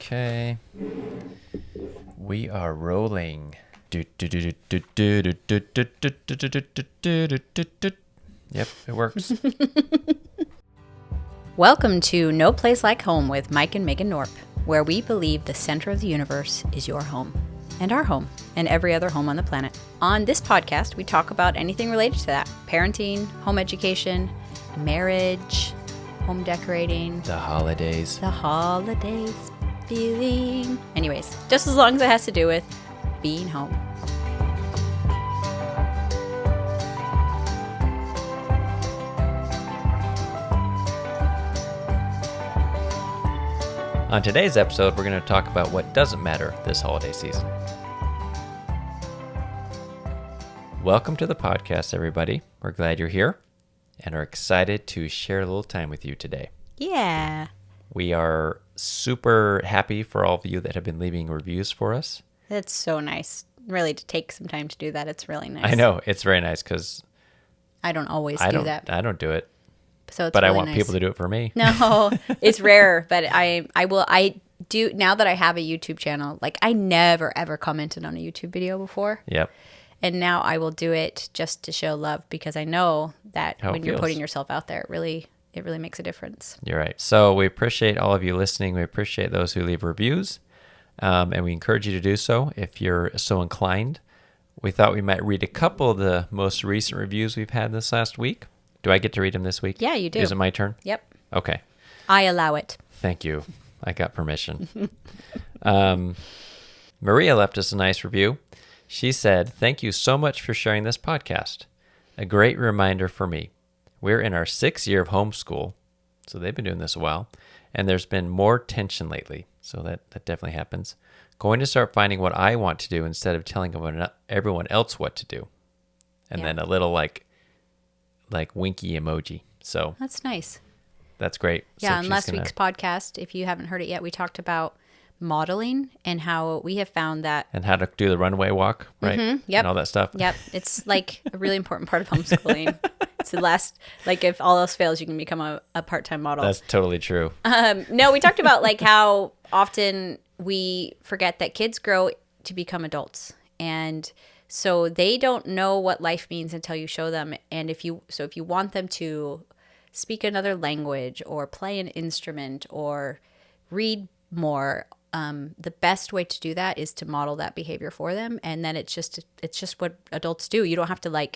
Okay. We are rolling. Yep, it works. Welcome to No Place Like Home with Mike and Megan Norp, where we believe the center of the universe is your home, and our home, and every other home on the planet. On this podcast, we talk about anything related to that: parenting, home education, marriage, home decorating, The holidays. feeling. Anyways, just as long as it has to do with being home. On today's episode, we're going to talk about what doesn't matter this holiday season. Welcome to the podcast, everybody. We're glad you're here and are excited to share a little time with you today. Yeah. We are super happy for all of you that have been leaving reviews for us. That's so nice. Really, to take some time to do that, it's really nice. I know, it's very nice because I don't always I do that. don't do it, So it's but really I want nice. people to do it for me. No, it's rare, but I do now that I have a YouTube channel. Like, I never ever commented on a YouTube video before, Yep. and now I will do it just to show love because I know that How it when you're feels. putting yourself out there, it really makes a difference. You're right. So we appreciate all of you listening. We appreciate those who leave reviews, and we encourage you to do so if you're so inclined. We thought we might read a couple of the most recent reviews we've had this last week. Do I get to read them this week? Yeah, you do. Is it my turn? Yep, Okay. I allow it. Thank you. I got permission. Maria left us a nice review. She said, "Thank you so much for sharing this podcast. A great reminder for me. We're in our 6th year of homeschool." So they've been doing this a while. "And there's been more tension lately." So that definitely happens. "Going to start finding what I want to do instead of telling everyone else what to do." And Yeah. then a little like winky emoji. So That's nice. that's great. Yeah, So on she's last gonna- week's podcast, if you haven't heard it yet, we talked about modeling and how we have found that. And how to do the runway walk, right? Yep. And all that stuff. Yep, it's like a really important part of homeschooling. It's the last, like, if all else fails, you can become a part-time model. That's totally true. No, we talked about like how often we forget that kids grow to become adults, and so they don't know what life means until you show them. And if you want them to speak another language or play an instrument or read more, the best way to do that is to model that behavior for them. And then it's just what adults do. You don't have to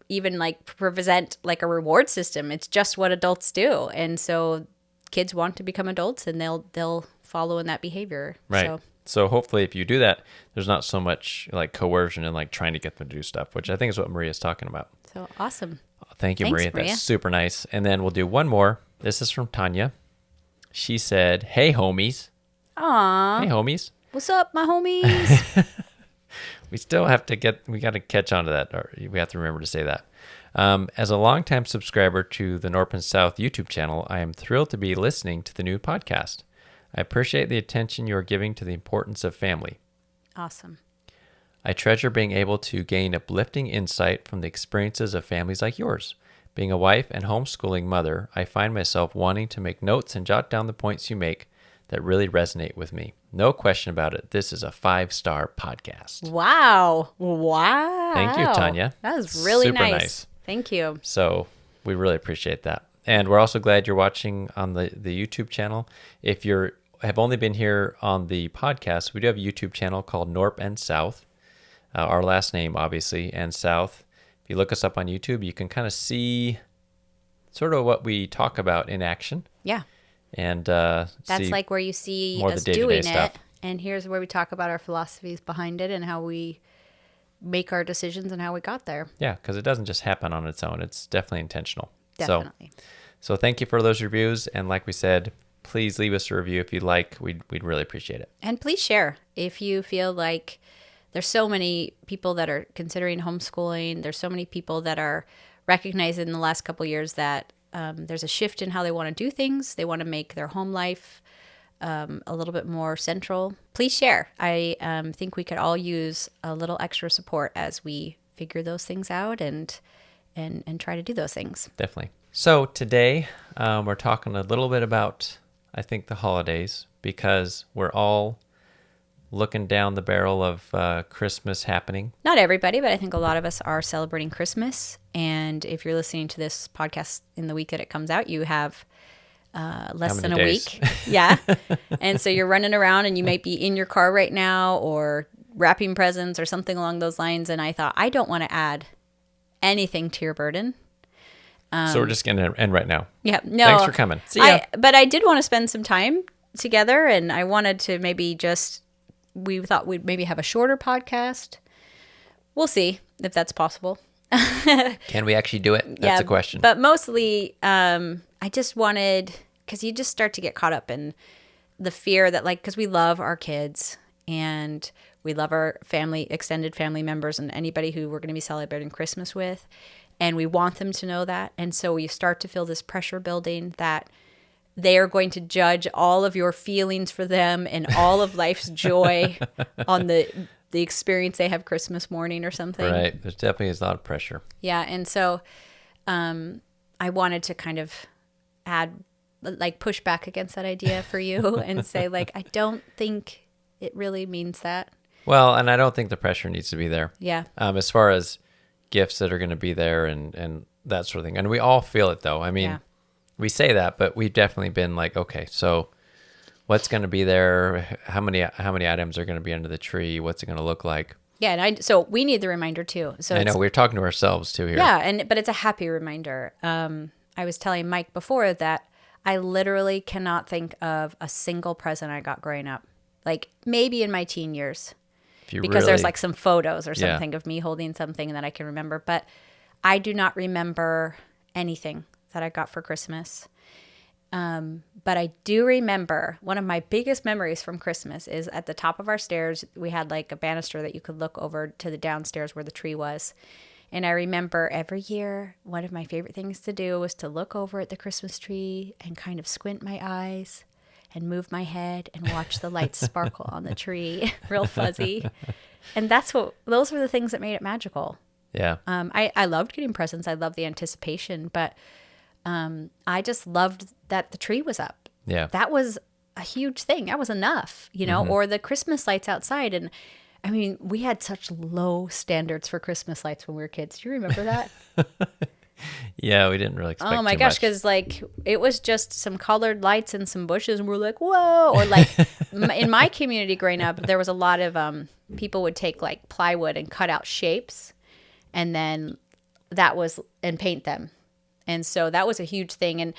even present like a reward system. It's just what adults do. And so kids want to become adults, and they'll follow in that behavior. Right. So hopefully if you do that, there's not so much like coercion and like trying to get them to do stuff, which I think is what Maria's talking about. So awesome. Thank you, Thanks, Maria. Maria. That's super nice. And then we'll do one more. This is from Tanya. She said, "Hey, homies." Aw, Hey, homies. what's up, my homies? We still have to we got to catch on to that. Or we have to remember to say that. As a longtime subscriber to the Norp and South YouTube channel, I am thrilled to be listening to the new podcast. I appreciate the attention you are giving to the importance of family. Awesome. I treasure being able to gain uplifting insight from the experiences of families like yours. Being a wife and homeschooling mother, I find myself wanting to make notes and jot down the points you make that really resonate with me. No question about it. This is a 5-star podcast. Wow. Thank you, Tanya. That was really Super nice. Thank you. So we really appreciate that. And we're also glad you're watching on the YouTube channel. If you have only been here on the podcast, we do have a YouTube channel called Norp and South. Our last name, obviously, and South. If you look us up on YouTube, you can kind of see sort of what we talk about in action. Yeah. And That's see like where you see more of the us day-to-day doing it. stuff. And here's where we talk about our philosophies behind it and how we make our decisions and how we got there. Yeah, because it doesn't just happen on its own. It's definitely intentional. Definitely. So thank you for those reviews. And like we said, please leave us a review if you'd like. We'd really appreciate it. And please share if you feel like there's so many people that are considering homeschooling. There's so many people that are recognizing in the last couple of years that there's a shift in how they want to do things. They want to make their home life a little bit more central. Please share. I think we could all use a little extra support as we figure those things out and try to do those things. Definitely. So today we're talking a little bit about, I think, the holidays, because we're all looking down the barrel of Christmas happening. Not everybody, but I think a lot of us are celebrating Christmas. And if you're listening to this podcast in the week that it comes out, you have less than a days? week. Yeah. And so you're running around and you might be in your car right now or wrapping presents or something along those lines. And I thought, I don't want to add anything to your burden. So we're just going to end right now. Yeah. No. Thanks for coming. See ya. But I did want to spend some time together, and I wanted to maybe we thought we'd maybe have a shorter podcast. We'll see if that's possible. Can we actually do it? That's a question. But mostly, I just wanted, because you just start to get caught up in the fear that, like, because we love our kids and we love our family, extended family members, and anybody who we're going to be celebrating Christmas with. And we want them to know that. And so you start to feel this pressure building that they are going to judge all of your feelings for them and all of life's joy on the experience they have Christmas morning or something. Right. There's definitely a lot of pressure. Yeah. And so I wanted to kind of push back against that idea for you and say, like, I don't think it really means that. Well, and I don't think the pressure needs to be there. Yeah. As far as gifts that are going to be there and that sort of thing. And we all feel it, though. I mean, we say that, but we've definitely been like, okay, so what's going to be there? How many items are going to be under the tree? What's it going to look like? Yeah, and so we need the reminder too. So I know we're talking to ourselves too here. Yeah, but it's a happy reminder. I was telling Mike before that I literally cannot think of a single present I got growing up. Like maybe in my teen years, because there's like some photos or something of me holding something that I can remember, but I do not remember anything that I got for Christmas. But I do remember one of my biggest memories from Christmas is at the top of our stairs, we had like a banister that you could look over to the downstairs where the tree was. And I remember every year, one of my favorite things to do was to look over at the Christmas tree and kind of squint my eyes and move my head and watch the lights sparkle on the tree, real fuzzy. And those were the things that made it magical. Yeah. I loved getting presents. I loved the anticipation, but I just loved that the tree was up. Yeah. That was a huge thing. That was enough, or the Christmas lights outside. And I mean, we had such low standards for Christmas lights when we were kids. Do you remember that? Yeah, we didn't really expect Oh my too gosh, much. because like it was just some colored lights and some bushes, and we're like, whoa! Or like in my community growing up, there was a lot of people would take like plywood and cut out shapes, and then and paint them, and so that was a huge thing. And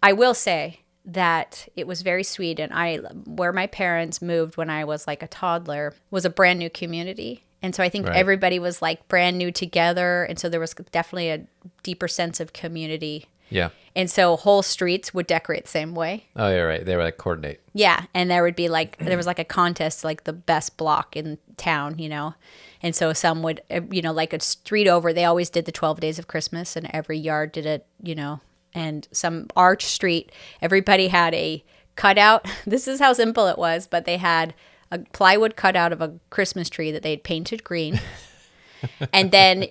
I will say that it was very sweet. And where my parents moved when I was like a toddler was a brand new community. And so I think everybody was like brand new together. And so there was definitely a deeper sense of community. Yeah. And so whole streets would decorate the same way. Oh, you're right. They were like coordinate. Yeah. And there would be there was like a contest, like the best block in town, And so some would, like a street over, they always did the 12 days of Christmas, and every yard did it, and some arch street, everybody had a cutout. This is how simple it was, but they had a plywood cutout of a Christmas tree that they had painted green. And then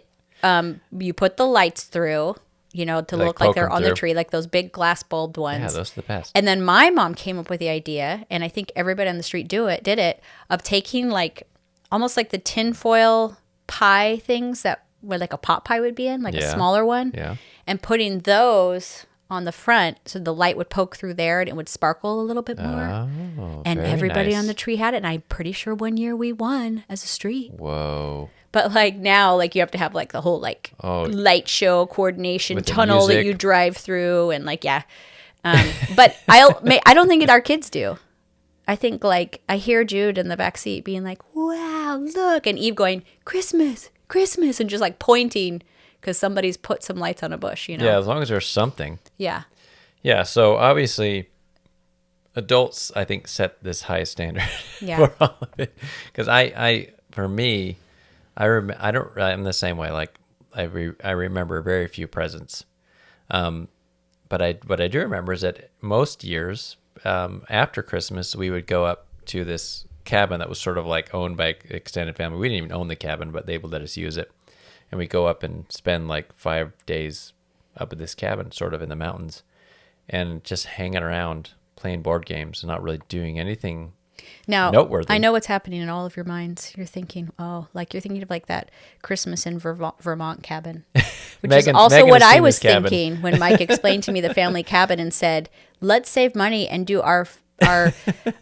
you put the lights through, to look like they're on the tree, like those big glass bulbed ones. Yeah, those are the best. And then my mom came up with the idea, and I think everybody on the street did it, of taking like almost like the tinfoil pie things that where like a pot pie would be in, like a smaller one. Yeah. And putting those on the front so the light would poke through there and it would sparkle a little bit more. Oh, and very everybody nice. on the tree had it. And I'm pretty sure one year we won as a street. Whoa. But like now, like you have to have like the whole like light show coordination With the tunnel that music. you drive through and like, yeah. But I don't think our kids do. I think like I hear Jude in the back seat being like, wow, look. And Eve going, Christmas, Christmas. And just like pointing because somebody's put some lights on a bush, Yeah, as long as there's something. Yeah. Yeah, so obviously adults, I think, set this high standard for all of it. Because for me, I'm the same way. Like I remember very few presents. But what I do remember is that most years after Christmas, we would go up to this cabin that was sort of like owned by extended family. We didn't even own the cabin, but they would let us use it. And we go up and spend like 5 days up at this cabin, sort of in the mountains, and just hanging around, playing board games and not really doing anything Now, noteworthy. I know what's happening in all of your minds. You're thinking, you're thinking of like that Christmas in Vermont cabin, which is also Megan what has I seen was this cabin. thinking when Mike explained to me the family cabin and said, let's save money and do our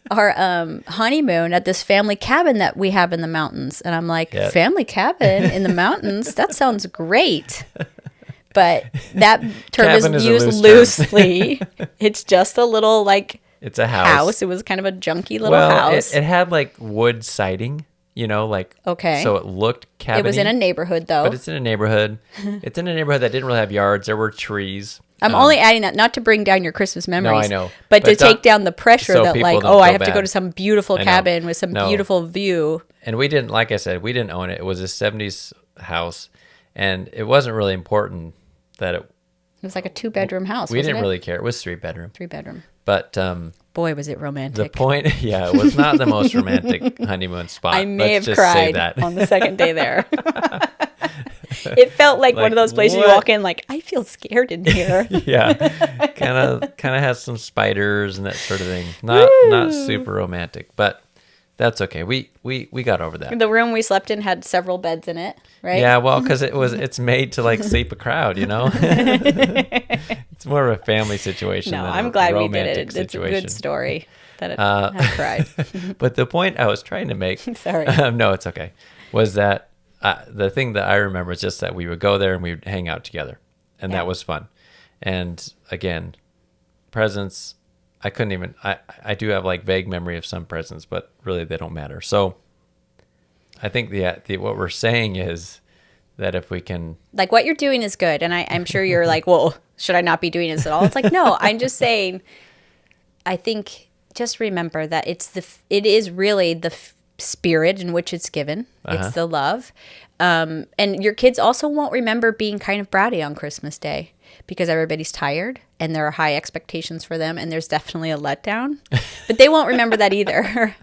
honeymoon at this family cabin that we have in the mountains. And I'm like, Yeah. family cabin in the mountains? That sounds great. But that term Cabin is is a used loose term. loosely. It's just a little like It's a house. It was kind of a junky little house. It had like wood siding, like Okay. so it looked cabiny. It was in a neighborhood though. but it's in a neighborhood. It's in a neighborhood that didn't really have yards. There were trees. I'm only adding that not to bring down your Christmas memories. know. But to But take down the pressure so that people like, don't I feel have to go bad. to some beautiful I know. cabin with some No. beautiful view. And we didn't, like I said, we didn't own it. It was a 70s house, and it wasn't really important that It was like a 2-bedroom house. we wasn't didn't it? really care. It was 3-bedroom. 3-bedroom. But Boy, was it the romantic. point, it was not the most romantic honeymoon spot. I may Let's have just say cried that. on the second day there. It felt like one Like, of those places you what? walk in like, I feel scared in here. Yeah, kind of has some spiders and that sort of thing. Not super romantic, but that's okay. We got over that. The room we slept in had several beds in it, right? Yeah, well, because it's made to like sleep a crowd, It's more of a family situation. No, than I'm a glad we did romantic it. It's a situation. good story that I cried. But the point I was trying to make, Sorry. no, it's okay, was that the thing that I remember is just that we would go there and we would hang out together, and Yeah. that was fun. And again, presents, I couldn't even. I do have like vague memory of some presents, but really they don't matter. So I think the what we're saying is that if we can, Like what you're doing is good. And I'm sure you're like, well, should I not be doing this at all? It's like, no, I'm just saying, I think just remember that it is really the spirit in which it's given. It's the love. And your kids also won't remember being kind of bratty on Christmas Day because everybody's tired and there are high expectations for them. And there's definitely a letdown, but they won't remember that either.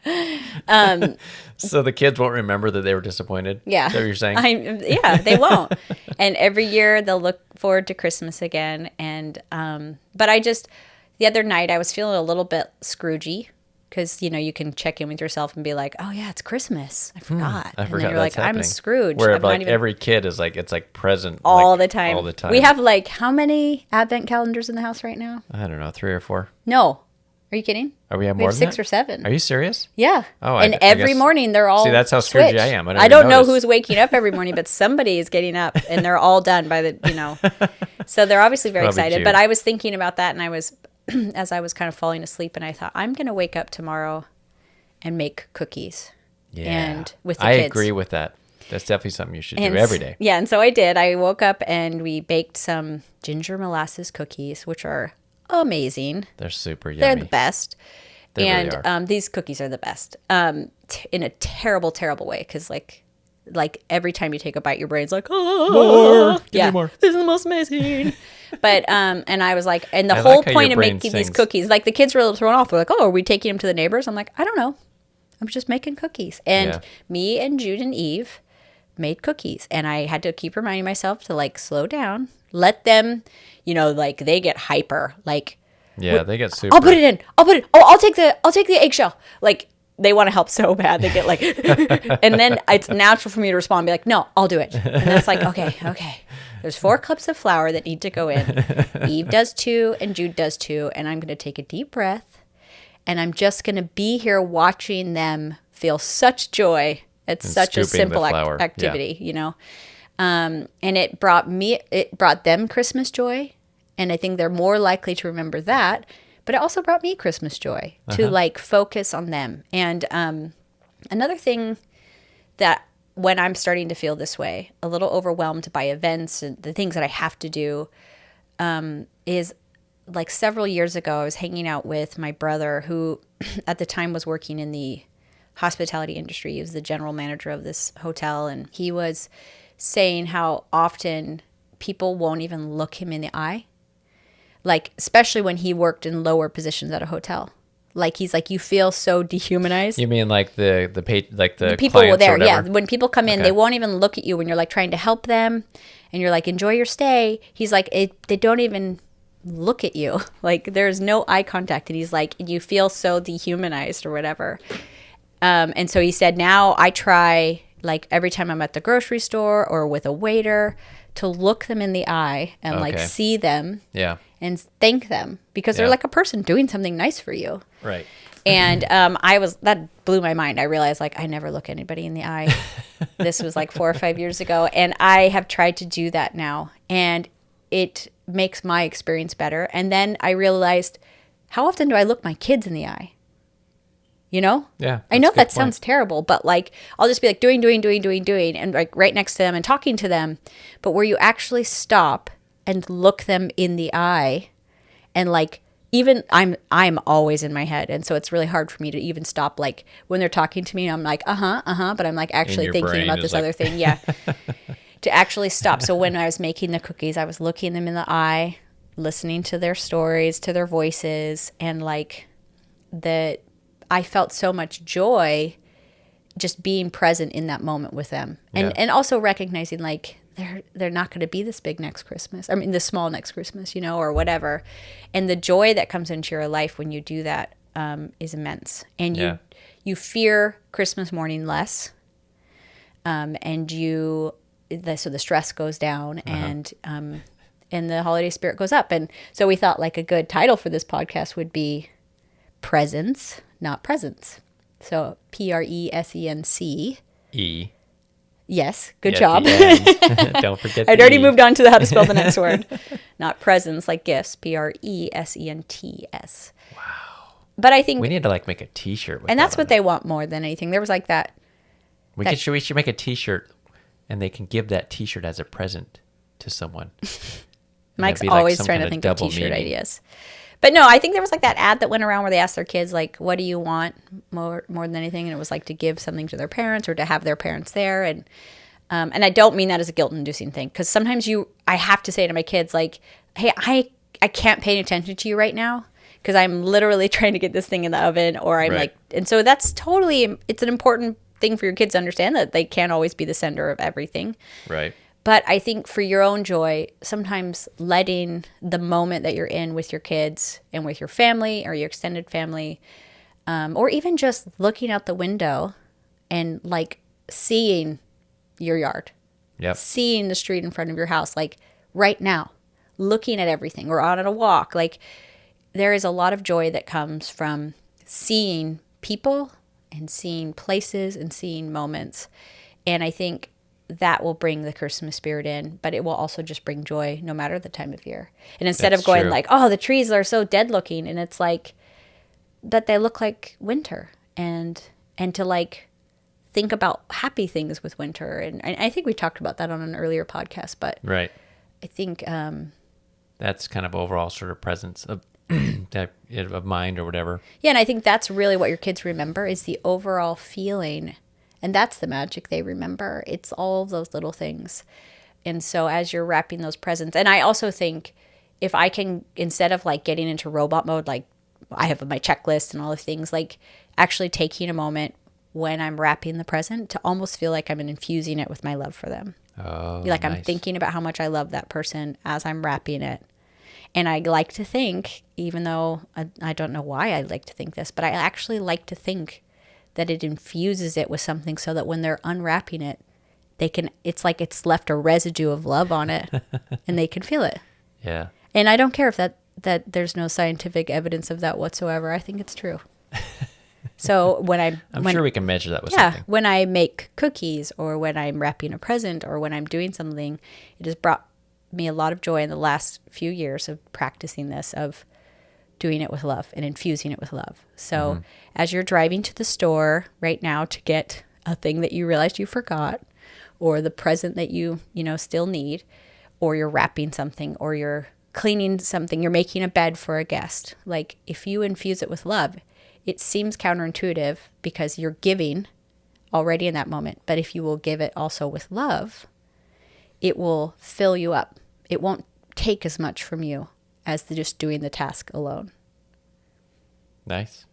so the kids won't remember that they were disappointed. Yeah. Is that what you're saying? Yeah, they won't. And every year they'll look forward to Christmas again. And, but the other night I was feeling a little bit Scroogey because, you can check in with yourself and be like, oh yeah, it's Christmas. I forgot. I And forgot then you're that's like, happening. I'm Scrooge. Where I'm not like even- every kid is like, it's like present all like, the time. All the time. We have like how many advent calendars in the house right now? I don't know, 3 or 4. No. Are you kidding? We have We more have than 6 that? or 7. Are you serious? Yeah. Oh, and I every guess- morning they're all See, that's how Scroogey switched. I am. I don't I even don't know notice. who's waking up every morning, but somebody is getting up and they're all done by the. So they're obviously very Probably excited. cute. But I was thinking about that and I was, as I was kind of falling asleep and I thought, I'm going to wake up tomorrow and make cookies. Yeah. And with the I kids. agree with that. That's definitely something you should And do every day. Yeah, and so I did. I woke up and we baked some ginger molasses cookies, which are amazing. They're super yummy. They're the best. They really and are. These cookies are the best in a terrible, terrible way because like every time you take a bite, your brain's like, oh, More. Give me yeah, more. this is the most amazing. But and I was like, and the I whole like how point your of brain making these sings. cookies, like the kids were a little thrown off. They're like, oh, are we taking them to the neighbors? I'm like, I don't know. I'm just making cookies. And Yeah. me and Jude and Eve made cookies, and I had to keep reminding myself to like slow down, let them, like they get hyper, like. Yeah, they get super. I'll put it in. Oh, I'll take the eggshell. Like they want to help so bad. They get like, and then it's natural for me to respond and be like, no, I'll do it. And then it's like, okay. There's 4 cups of flour that need to go in. Eve does 2 and Jude does 2. And I'm going to take a deep breath and I'm just going to be here watching them feel such joy at And such a scooping the simple flour. Yeah. activity, and it brought them Christmas joy. And I think they're more likely to remember that. But it also brought me Christmas joy to like focus on them. And another thing that when I'm starting to feel this way, a little overwhelmed by events and the things that I have to do, is like several years ago, I was hanging out with my brother who at the time was working in the hospitality industry. He was the general manager of this hotel. And he was saying how often people won't even look him in the eye. Like, especially when he worked in lower positions at a hotel. Like, he's like, you feel so dehumanized. You mean like the People clients there, or yeah. whatever? When people come in, Okay. they won't even look at you when you're like trying to help them. And you're like, enjoy your stay. He's like, they don't even look at you. Like there's no eye contact. And he's like, you feel so dehumanized or whatever. And so he said, now I try like every time I'm at the grocery store or with a waiter to look them in the eye and like Okay. see them Yeah. and thank them because they're Yeah. like a person doing something nice for you. Right. And that blew my mind. I realized like I never look anybody in the eye. This was like 4 or 5 years ago. And I have tried to do that now. And it makes my experience better. And then I realized, how often do I look my kids in the eye? You know? Yeah, I that's know a good that point. sounds terrible, but like I'll just be like doing, and like right next to them and talking to them. But where you actually stop and look them in the eye and like even I'm always in my head, and so it's really hard for me to even stop. Like when they're talking to me, I'm like but I'm like actually your thinking brain about is this like- other thing. Yeah, to actually stop. So when I was making the cookies, I was looking them in the eye, listening to their stories, to their voices, and like that I felt so much joy just being present in that moment with them, Yeah. and also recognizing like they're not going to be this big next Christmas. I mean, this small next Christmas, you know, or whatever. And the joy that comes into your life when you do that is immense. And Yeah. you fear Christmas morning less, and so the stress goes down, and the holiday spirit goes up. And so we thought like a good title for this podcast would be Presence, Not Presents. So PRESENC. E. Yes, good at job. the end. Don't forget I'd the already E. moved on to how to spell the next word. Not presents like gifts. PRESENTS. Wow. But I think, We need to like make a T-shirt. With and that that's on what they want more than anything. There was like that. it. We should make a T-shirt, and they can give that T-shirt as a present to someone. And Mike's that'd be like always some trying kind to think of double T-shirt meaning. ideas. But no, I think there was like that ad that went around where they asked their kids like, "What do you want more than anything?" And it was like to give something to their parents or to have their parents there. And I don't mean that as a guilt-inducing thing, because sometimes I have to say to my kids like, "Hey, I can't pay attention to you right now because I'm literally trying to get this thing in the oven," or I'm Right. like, and so that's it's an important thing for your kids to understand that they can't always be the center of everything. Right. But I think for your own joy, sometimes letting the moment that you're in with your kids and with your family or your extended family, or even just looking out the window and like seeing your yard, Yep. seeing the street in front of your house, like right now, looking at everything or out on a walk, like there is a lot of joy that comes from seeing people and seeing places and seeing moments. And I think that will bring the Christmas spirit in, but it will also just bring joy no matter the time of year. And instead That's of going true. like, oh, the trees are so dead looking, and it's like that they look like winter, and to like think about happy things with winter. And I think we talked about that on an earlier podcast, but Right. I think That's kind of overall sort of presence of of mind or whatever. yeah, and I think that's really what your kids remember is the overall feeling. And that's the magic they remember. It's all of those little things. And so as you're wrapping those presents, and I also think if I can, instead of like getting into robot mode, like I have my checklist and all the things, like actually taking a moment when I'm wrapping the present to almost feel like I'm infusing it with my love for them. Oh, Like I'm nice. thinking about how much I love that person as I'm wrapping it. And I like to think, even though I don't know why I like to think this, but I actually like to think that it infuses it with something so that when they're unwrapping it, it's like it's left a residue of love on it and they can feel it. Yeah. And I don't care if that there's no scientific evidence of that whatsoever. I think it's true. So when I'm sure we can measure that with yeah, something. when I make cookies or when I'm wrapping a present or when I'm doing something, it has brought me a lot of joy in the last few years of practicing this, of doing it with love and infusing it with love. So as you're driving to the store right now to get a thing that you realized you forgot, or the present that you still need, or you're wrapping something, or you're cleaning something, you're making a bed for a guest, like if you infuse it with love, it seems counterintuitive because you're giving already in that moment. But if you will give it also with love, it will fill you up. It won't take as much from you as just doing the task alone. Nice.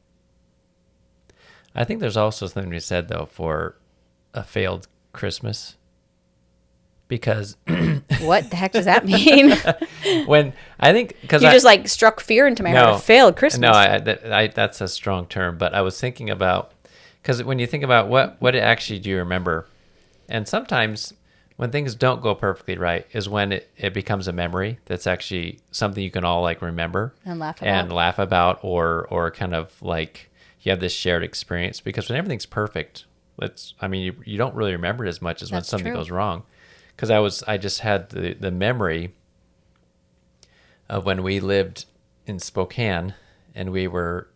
I think there's also something to be said though for a failed Christmas. because What the heck does that mean? when I think because You just like struck fear into my heart. I failed Christmas. No, that's a strong term, but I was thinking about because when you think about what actually do you remember, and sometimes when things don't go perfectly right is when it becomes a memory that's actually something you can all like remember And laugh about or kind of like you have this shared experience because when everything's perfect, you don't really remember it as much as when That's something true. goes wrong. Because I just had the memory of when we lived in Spokane and we were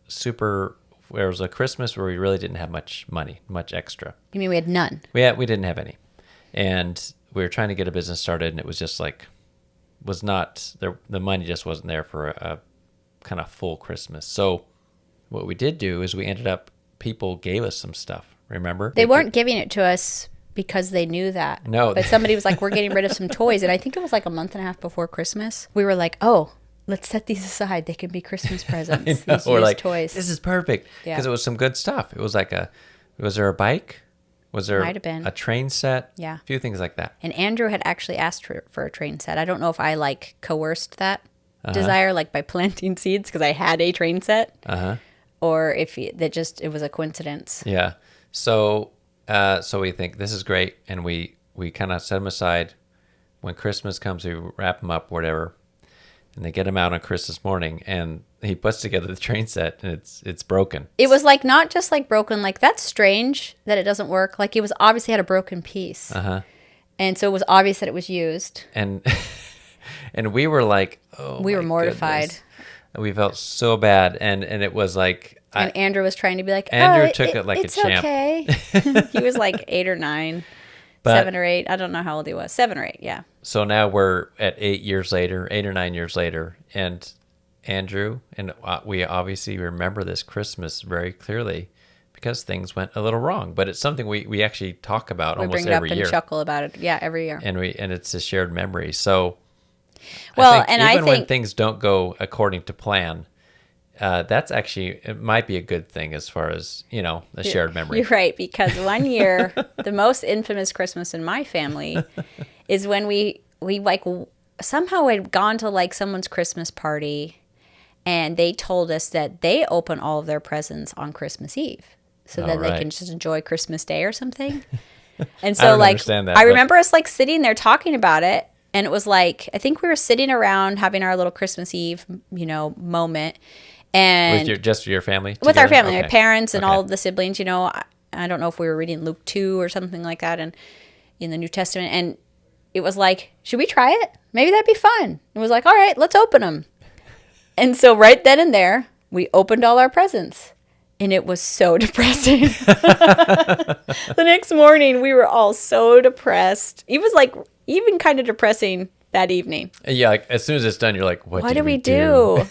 there was a Christmas where we really didn't have much money, much extra. You mean we had none? We didn't have any. And we were trying to get a business started and it was just like, was not there. The money just wasn't there for a kind of full Christmas. So what we did do is people gave us some stuff. Remember? They weren't giving it to us because they knew that. No. But somebody was like, we're getting rid of some toys. And I think it was like a month and a half before Christmas. We were like, oh, let's set these aside. They can be Christmas presents. These or used like toys. This is perfect Yeah. because it was some good stuff. It was like was there a bike? Was there Might have been. a train set? Yeah. A few things like that. And Andrew had actually asked for a train set. I don't know if I like coerced that desire, like by planting seeds because I had a train set, or if it was a coincidence. Yeah. So we think this is great, and we kind of set them aside. When Christmas comes, we wrap them up, whatever, and they get them out on Christmas morning. And he puts together the train set, and it's broken. It was like not just like broken. Like that's strange that it doesn't work. Like it was obviously had a broken piece, and so it was obvious that it was used. And and we were like, oh, We were my mortified. goodness. We felt so bad, and it was like, And Andrew was trying to be like, Andrew took it like a it's champ. Okay. He was like 8 or 9, But- 7 or 8. I don't know how old he was. 7 or 8. Yeah. So now we're at 8 or 9 years later, and Andrew and we obviously remember this Christmas very clearly because things went a little wrong. But it's something we actually talk about We almost bring it up every and year, chuckle about it. Yeah, every year. and it's a shared memory. So, Well, I I when think things don't go according to plan, that's actually it might be a good thing as far as a shared memory. You're right, because one year, the most infamous Christmas in my family is when we like somehow had gone to like someone's Christmas party, and they told us that they open all of their presents on Christmas Eve, so then they right. can just enjoy Christmas Day or something. And I so don't like understand that, I but- remember us like sitting there talking about it, and it was like I think we were sitting around having our little Christmas Eve, moment. And With your family? with our together? family, Okay. my parents and Okay. all of the siblings, I don't know if we were reading Luke 2 or something like that and in the New Testament. And it was like, should we try it? Maybe that'd be fun. It was like, all right, let's open them. And so right then and there, we opened all our presents. And it was so depressing. The next morning, we were all so depressed. It was like even kind of depressing that evening. Yeah, like as soon as it's done, you're like, what Did we do?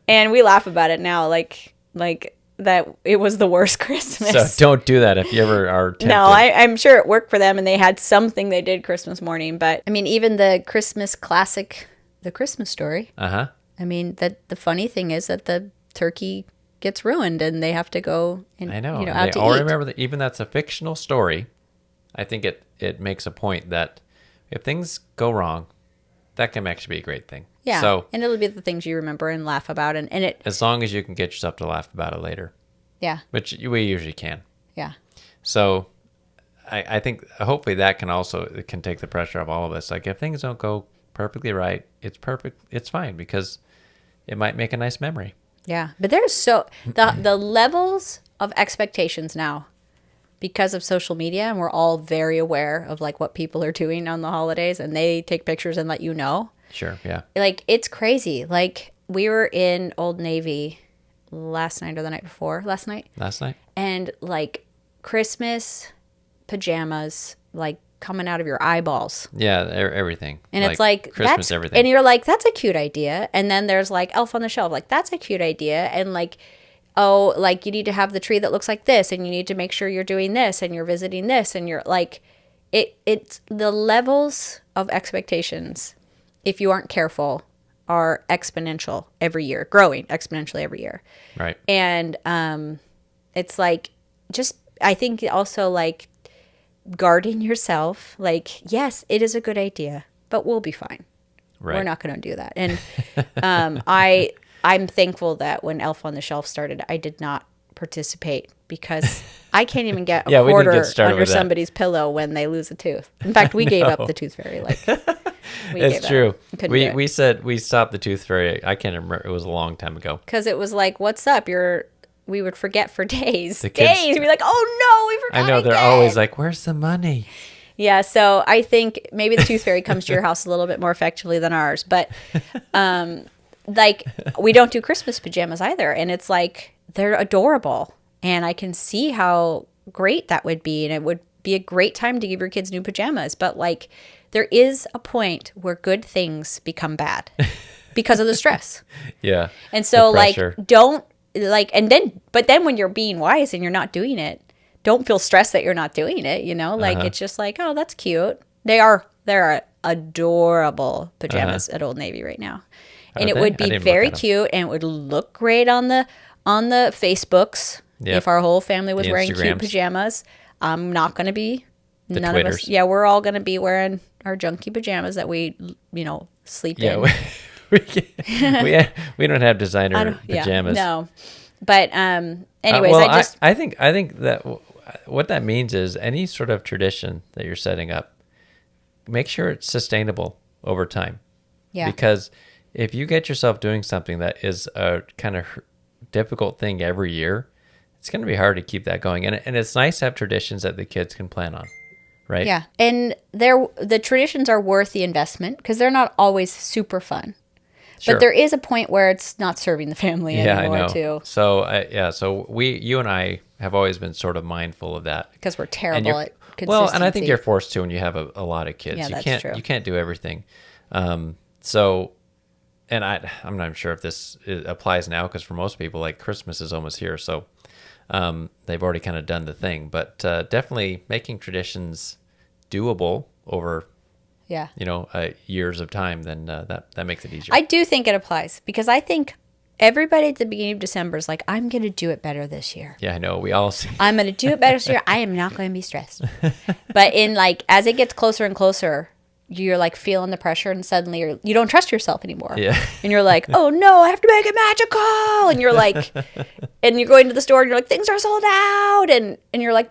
And we laugh about it now, like that it was the worst Christmas. So don't do that if you ever are tempted. No, I'm sure it worked for them, and they had something they did Christmas morning. But I mean, even the Christmas classic, The Christmas Story. Uh-huh. I mean, that the funny thing is that the turkey gets ruined, and they have to go and I know. And out they to all eat. remember that even that's a fictional story. I think it makes a point that if things go wrong, that can actually be a great thing. Yeah, So and it'll be the things you remember and laugh about, and it. as long as you can get yourself to laugh about it later, Yeah, which we usually can. yeah. So I think hopefully that it can take the pressure off all of us. Like if things don't go perfectly right, it's fine because it might make a nice memory. Yeah, but there's the levels of expectations now because of social media, and we're all very aware of like what people are doing on the holidays, and they take pictures and let you know. Sure, yeah. Like it's crazy. Like we were in Old Navy last night or the night before last night, Last night? and like Christmas pajamas like coming out of your eyeballs. Yeah, everything. And it's like Christmas that's, everything. and you're like, that's a cute idea. And then there's like Elf on the Shelf, like that's a cute idea. And like, oh, like you need to have the tree that looks like this, and you need to make sure you're doing this, and you're visiting this, and you're like, it's the levels of expectations, if you aren't careful, are exponential every year, growing exponentially every year. Right. And it's like, just I think also like guarding yourself. Like, yes, it is a good idea, but we'll be fine. Right. We're not going to do that. And I'm thankful that when Elf on the Shelf started, I did not participate because I can't even get a Yeah, we didn't quarter get started under with that. somebody's pillow when they lose a tooth. In fact, we gave up the tooth fairy. Like, It's true. Couldn't do it. We said we stopped the tooth fairy. I can't remember. It was a long time ago. Because it was like, what's up? We would forget for days. The kids- Days. We'd be like, oh no, we forgot I know they're again. always like, "Where's the money?" Yeah, so I think maybe the tooth fairy comes to your house a little bit more effectively than ours. But like, we don't do Christmas pajamas either. And it's like, they're adorable. And I can see how great that would be. And it would be a great time to give your kids new pajamas. But like, there is a point where good things become bad because of the stress. Yeah. And so The like, pressure. don't like, but then when you're being wise and you're not doing it, don't feel stressed that you're not doing it, you know? Like, it's just like, oh, that's cute. They're adorable pajamas at Old Navy right now. And it they? would I be didn't look very at 'em. cute and it would look great on the Facebooks Yep. if our whole family was The wearing cute Instagrams. pajamas. I'm not going to be. The None of us. Twitters. Yeah, we're all going to be wearing our junky pajamas that we, sleep Yeah. in. We don't have designer Yeah, pajamas. no. But anyways, well, I I think that what that means is any sort of tradition that you're setting up, make sure it's sustainable over time. yeah. Because if you get yourself doing something that is a kind of difficult thing every year, it's going to be hard to keep that going. And it's nice to have traditions that the kids can plan on, right? Yeah, and the traditions are worth the investment because they're not always super fun. Sure. But there is a point where it's not serving the family Yeah, I anymore know. too, So so you and I have always been sort of mindful of that. because we're And terrible you're- at consistency. well, and I think you're forced to when you have a lot of kids. Yeah, you that's can't true. you can't do everything. So, and I'm not sure if this applies now because for most people, like Christmas is almost here, so they've already kind of done the thing. But definitely making traditions doable over Yeah, years of time, then that makes it easier. I do think it applies because I think everybody at the beginning of December is like, I'm going to do it better this year. Yeah, I know. We all see. I'm going to do it better this year. I am not going to be stressed. But in like, as it gets closer and closer, you're like feeling the pressure and suddenly you don't trust yourself anymore. Yeah. And you're like, oh no, I have to make it magical. And you're like, and you're going to the store and you're like, things are sold out. And you're like,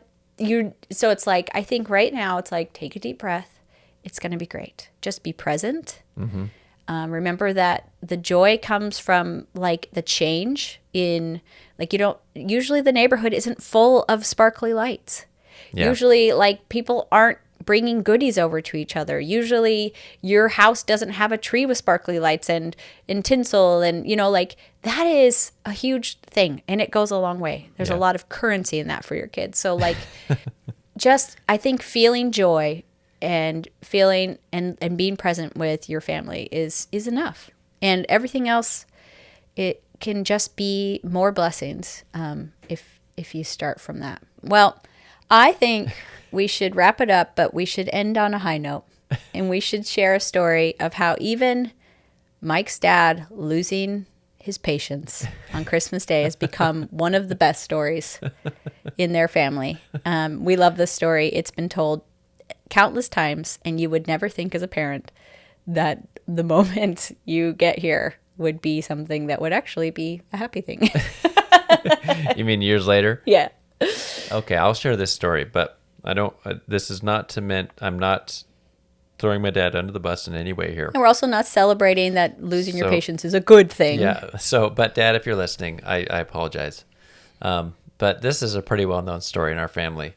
so it's like, I think right now it's like, take a deep breath. It's going to be great. Just be present. Mm-hmm. Remember that the joy comes from like the change in like, usually the neighborhood isn't full of sparkly lights. Yeah. Usually like people aren't bringing goodies over to each other. Usually your house doesn't have a tree with sparkly lights and tinsel and like that is a huge thing and it goes a long way. There's Yeah. a lot of currency in that for your kids. So like just I think feeling joy and feeling and being present with your family is enough. And everything else, it can just be more blessings if you start from that. Well, I think we should wrap it up, but we should end on a high note. And we should share a story of how even Mike's dad losing his patience on Christmas Day has become one of the best stories in their family. We love this story. It's been told countless times, and you would never think as a parent that the moment you get here would be something that would actually be a happy thing. You mean years later? Yeah. Okay, I'll share this story, but I don't. This is not to meant. I'm not throwing my dad under the bus in any way here. And we're also not celebrating that losing your So- patience is a good thing. Yeah. So, but Dad, if you're listening, I apologize. But this is a pretty well-known story in our family.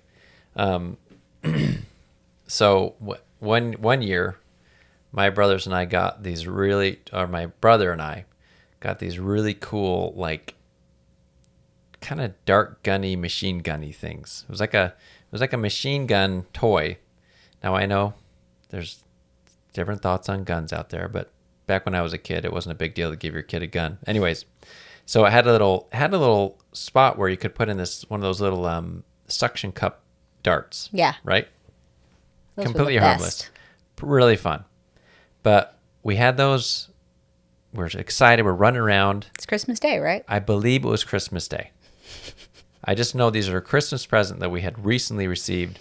So one year, my brothers and I got these my brother and I got these really cool, like, kind of dark gunny, machine gunny things. It was like a machine gun toy. Now I know there's different thoughts on guns out there, but back when I was a kid, it wasn't a big deal to give your kid a gun. Anyways, so it had a little spot where you could put in one of those little suction cup darts. Yeah. Right? Those were the Completely harmless. best. Really fun. But we had those. We're excited. We're running around. It's Christmas Day, right? I believe it was Christmas Day. I just know these are a Christmas present that we had recently received.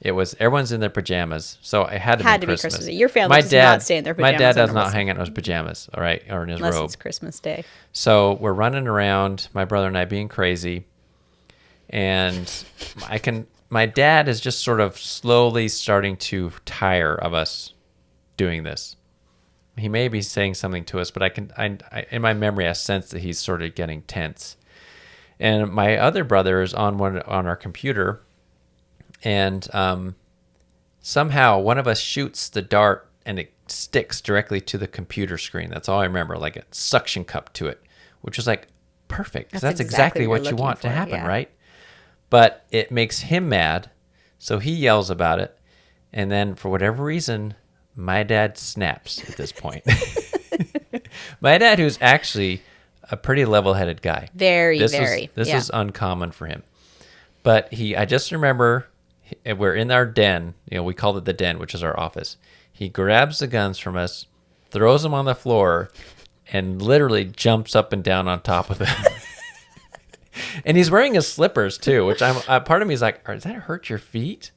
It was everyone's in their pajamas, so it had to be Christmas. Day. Your family does not stay in their pajamas. My dad does not hang out in his pajamas, all right, or in his robe. Unless it's Christmas Day. So we're running around, my brother and I being crazy, and my dad is just sort of slowly starting to tire of us doing this. He may be saying something to us, but I in my memory, I sense that he's sort of getting tense. And my other brother is on our computer, and somehow one of us shoots the dart, and it sticks directly to the computer screen. That's all I remember, like a suction cup to it, which was like perfect, because that's exactly what you want to happen, right? But it makes him mad, so he yells about it, and then for whatever reason, my dad snaps at this point. My dad, who's actually a pretty level-headed guy. This is uncommon for him. But I just remember we're in our den. We called it the den, which is our office. He grabs the guns from us, throws them on the floor, and literally jumps up and down on top of them. And he's wearing his slippers too, which part of me is like, does that hurt your feet?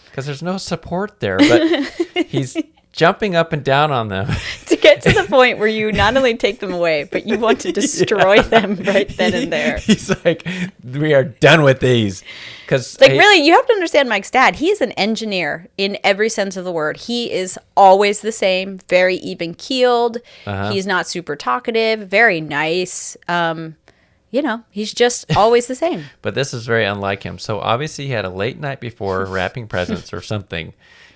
Because there's no support there. But he's jumping up and down on them. To get to the point where you not only take them away, but you want to destroy them right then and there. He's like, we are done with these. Really, you have to understand Mike's dad. He's an engineer in every sense of the word. He is always the same, very even-keeled. He's not super talkative, very nice. He's just always the same. But this is very unlike him. So obviously he had a late night before wrapping presents or something.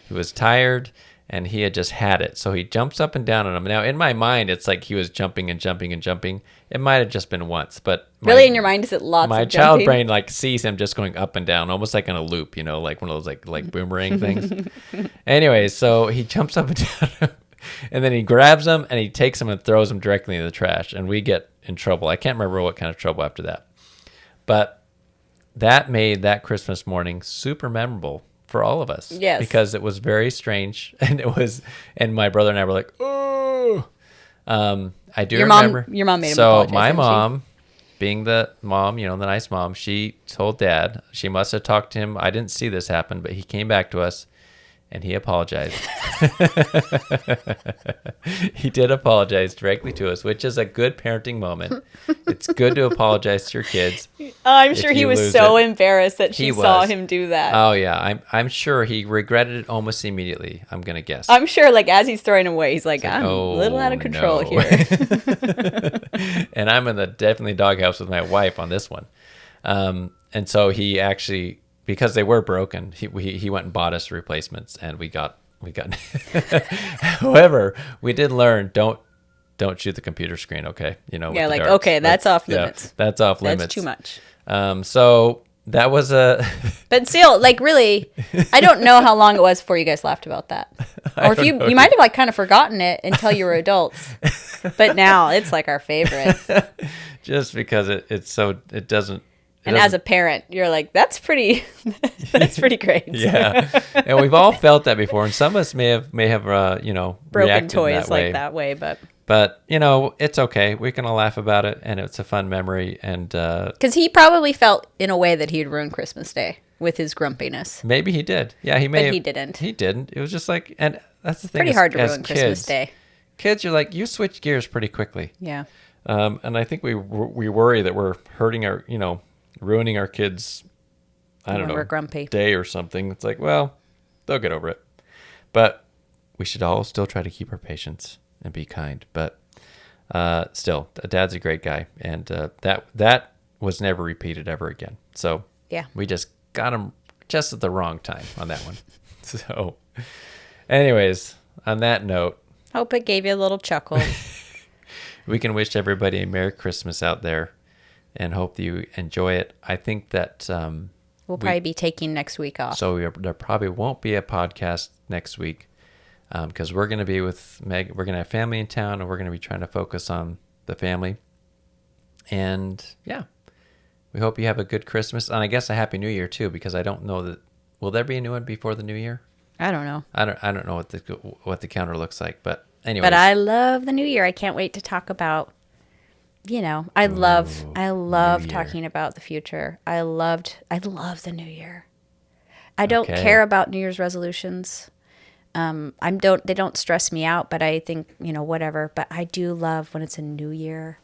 He was tired, and he had just had it. So he jumps up and down on him. Now, in my mind, it's like he was jumping and jumping and jumping. It might have just been once, but... Really, in your mind, is it lots of jumping? My child brain, sees him just going up and down, almost like in a loop, like one of those, like boomerang things. Anyway, so he jumps up and down, and then he grabs him, and he takes him and throws him directly in the trash, and we get in trouble. I can't remember what kind of trouble after that. But that made that Christmas morning super memorable for all of us. Yes. Because it was very strange, and my brother and I were like, oh. I do remember. Your mom made him apologize. So my mom, being the mom, the nice mom, she told Dad. She must have talked to him. I didn't see this happen, but he came back to us, and he apologized. He did apologize directly to us, which is a good parenting moment. It's good to apologize to your kids. I'm sure he was so embarrassed that she saw him do that. Oh yeah, I'm sure he regretted it almost immediately. I'm gonna guess. I'm sure, as he's throwing away, he's like, I'm a little out of control here. And I'm in the definitely doghouse with my wife on this one. And so he actually, because they were broken, he went and bought us replacements, and we got. However, we did learn don't shoot the computer screen. Okay, okay, that's off limits. Yeah, that's off limits. That's too much. So that was But still, really, I don't know how long it was before you guys laughed about that, or if you might have kind of forgotten it until you were adults. But now it's our favorite. Just because it doesn't. And as a parent, you're like, that's pretty great. Yeah. And we've all felt that before. And some of us may have broken toys that way. But, it's okay. We can all laugh about it. And it's a fun memory. And because he probably felt in a way that he'd ruined Christmas Day with his grumpiness. Maybe he did. Yeah, he may have. But he didn't. He didn't. It was just and that's the thing. Pretty hard to ruin Christmas Day. Kids, you're you switch gears pretty quickly. Yeah. And I think we worry that we're hurting our, ruining our kids, we're grumpy. Day or something. It's well, they'll get over it. But we should all still try to keep our patience and be kind. But still, Dad's a great guy, and that was never repeated ever again. So yeah, we just got him just at the wrong time on that one. So, anyways, on that note, hope it gave you a little chuckle. We can wish everybody a Merry Christmas out there. And hope that you enjoy it. I think that we'll probably be taking next week off. So there probably won't be a podcast next week because we're going to be with Meg. We're going to have family in town, and we're going to be trying to focus on the family. And yeah, we hope you have a good Christmas, and I guess a Happy New Year too. Because I don't know that will there be a new one before the New Year. I don't know. I don't know what the calendar looks like, but anyway. But I love the New Year. I can't wait to talk about. I love talking about the future. I love the New Year. I don't Okay. care about New Year's resolutions. They don't stress me out, but I think, whatever. But I do love when it's a new year,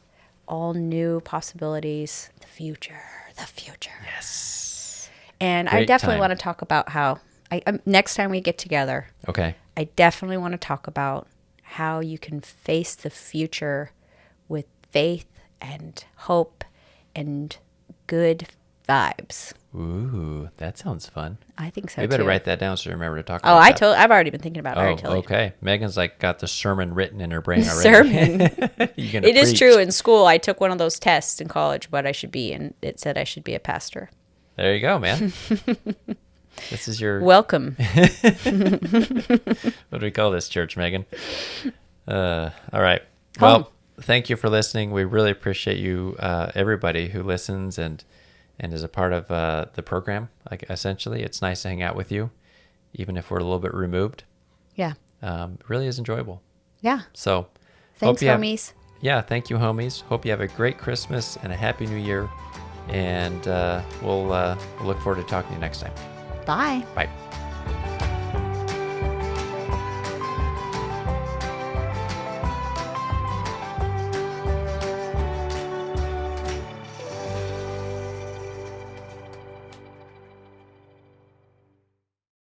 all new possibilities, the future. Yes. And I Great definitely time. want to talk about how next time we get together, Okay. I definitely want to talk about how you can face the future with faith and hope and good vibes. Ooh, that sounds fun. I think so We better too. write that down so you remember to talk Oh, about that. I've already been thinking about it. I Oh, already told you. okay. Megan's like got the sermon written in her brain already. Sermon. You gonna It is preach. true. In school, I took one of those tests in college, what I should be, and it said I should be a pastor. There you go, man. This is your Welcome. what do we call this church, Megan? All right. Well, thank you for listening. We really appreciate you, everybody who listens and is a part of the program. Like essentially, it's nice to hang out with you, even if we're a little bit removed. Yeah. It really is enjoyable. Yeah. So, Thanks, hope you homies. yeah, thank you, homies. Hope you have a great Christmas and a happy New Year. And we'll look forward to talking to you next time. Bye. Bye.